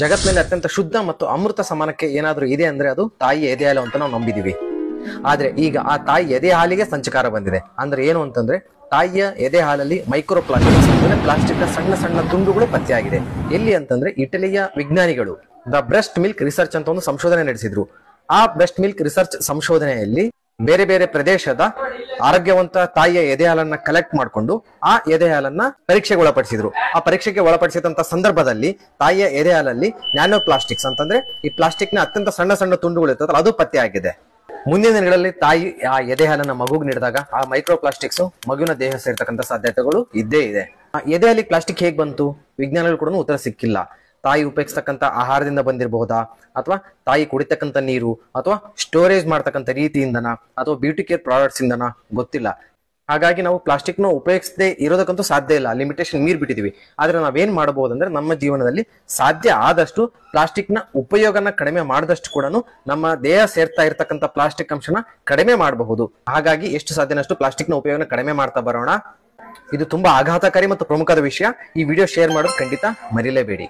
ಜಗತ್ತಿನಲ್ಲಿ ಅತ್ಯಂತ ಶುದ್ಧ ಮತ್ತು ಅಮೃತ ಸಮಾನಕ್ಕೆ ಏನಾದ್ರೂ ಇದೆ ಅಂದ್ರೆ ಅದು ತಾಯಿ ಎದೆ ಹಾಲು ಅಂತ ನಾವು ನಂಬಿದೀವಿ. ಆದ್ರೆ ಈಗ ಆ ತಾಯಿ ಎದೆ ಹಾಲಿಗೆ ಸಂಚಕಾರ ಬಂದಿದೆ. ಅಂದ್ರೆ ಏನು ಅಂತಂದ್ರೆ ತಾಯಿಯ ಎದೆ ಹಾಲಲ್ಲಿ ಮೈಕ್ರೋ ಪ್ಲಾಸ್ಟಿಕ್ಸ್ ಅಂದ್ರೆ ಪ್ಲಾಸ್ಟಿಕ್ ನ ಸಣ್ಣ ಸಣ್ಣ ತುಂಡುಗಳು ಪತ್ತೆಯಾಗಿದೆ. ಎಲ್ಲಿ ಅಂತಂದ್ರೆ ಇಟಲಿಯ ವಿಜ್ಞಾನಿಗಳು ದ ಬ್ರೆಸ್ಟ್ ಮಿಲ್ಕ್ ರಿಸರ್ಚ್ ಅಂತ ಒಂದು ಸಂಶೋಧನೆ ನಡೆಸಿದ್ರು. ಆ ಬ್ರೆಸ್ಟ್ ಮಿಲ್ಕ್ ರಿಸರ್ಚ್ ಸಂಶೋಧನೆಯಲ್ಲಿ ಬೇರೆ ಬೇರೆ ಪ್ರದೇಶದ ಆರೋಗ್ಯವಂತ ತಾಯಿಯ ಎದೆ ಹಾಲನ್ನ ಕಲೆಕ್ಟ್ ಮಾಡಿಕೊಂಡು ಆ ಎದೆ ಹಾಲನ್ನ ಪರೀಕ್ಷೆಗೆ ಒಳಪಡಿಸಿದ್ರು. ಆ ಪರೀಕ್ಷೆಗೆ ಒಳಪಡಿಸಿದಂತ ಸಂದರ್ಭದಲ್ಲಿ ತಾಯಿಯ ಎದೆ ಹಾಲಲ್ಲಿ ನ್ಯಾನೋ ಪ್ಲಾಸ್ಟಿಕ್ಸ್ ಅಂತಂದ್ರೆ ಈ ಪ್ಲಾಸ್ಟಿಕ್ ನ ಅತ್ಯಂತ ಸಣ್ಣ ಸಣ್ಣ ತುಂಡುಗಳು ಇರ್ತದಲ್ಲ ಅದು ಪತ್ತೆ ಆಗಿದೆ. ಮುಂದಿನ ದಿನಗಳಲ್ಲಿ ತಾಯಿ ಆ ಎದೆ ಹಾಲನ್ನ ಮಗುಗೆ ನೀಡಿದಾಗ ಆ ಮೈಕ್ರೋ ಪ್ಲಾಸ್ಟಿಕ್ಸ್ ಮಗುವಿನ ದೇಹ ಸೇರ್ತಕ್ಕಂಥ ಸಾಧ್ಯತೆಗಳು ಇದ್ದೇ ಇದೆ. ಆ ಎದೆ ಹಾಲಿಗೆ ಪ್ಲಾಸ್ಟಿಕ್ ಹೇಗ್ ಬಂತು? ವಿಜ್ಞಾನಿಗಳು ಕೂಡ ಉತ್ತರ ಸಿಕ್ಕಿಲ್ಲ. ತಾಯಿ ಉಪಯೋಗಿಸ್ತಕ್ಕಂಥ ಆಹಾರದಿಂದ ಬಂದಿರಬಹುದಾ, ಅಥವಾ ತಾಯಿ ಕುಡಿತಕ್ಕಂಥ ನೀರು, ಅಥವಾ ಸ್ಟೋರೇಜ್ ಮಾಡ್ತಕ್ಕಂಥ ರೀತಿಯಿಂದನ, ಅಥವಾ ಬ್ಯೂಟಿ ಕೇರ್ ಪ್ರಾಡಕ್ಟ್ಸ್ ಇಂದನ ಗೊತ್ತಿಲ್ಲ. ಹಾಗಾಗಿ ನಾವು ಪ್ಲಾಸ್ಟಿಕ್ ನ ಉಪಯೋಗಿಸದೆ ಇರೋದಕ್ಕಂತೂ ಸಾಧ್ಯ ಇಲ್ಲ, ಲಿಮಿಟೇಷನ್ ಮೀರ್ ಬಿಟ್ಟಿದೀವಿ. ಆದ್ರೆ ನಾವೇನ್ ಮಾಡಬಹುದಂದ್ರೆ ನಮ್ಮ ಜೀವನದಲ್ಲಿ ಸಾಧ್ಯ ಆದಷ್ಟು ಪ್ಲಾಸ್ಟಿಕ್ ನ ಉಪಯೋಗನ ಕಡಿಮೆ ಮಾಡಿದಷ್ಟು ಕೂಡ ನಮ್ಮ ದೇಹ ಸೇರ್ತಾ ಇರ್ತಕ್ಕಂಥ ಪ್ಲಾಸ್ಟಿಕ್ ಅಂಶನ ಕಡಿಮೆ ಮಾಡಬಹುದು. ಹಾಗಾಗಿ ಎಷ್ಟು ಸಾಧ್ಯನಷ್ಟು ಪ್ಲಾಸ್ಟಿಕ್ ನ ಉಪಯೋಗನ ಕಡಿಮೆ ಮಾಡ್ತಾ ಬರೋಣ. ಇದು ತುಂಬಾ ಆಘಾತಕಾರಿ ಮತ್ತು ಪ್ರಮುಖವಾದ ವಿಷಯ. ಈ ವಿಡಿಯೋ ಶೇರ್ ಮಾಡೋದು ಖಂಡಿತ ಮರಿಲೇಬೇಡಿ.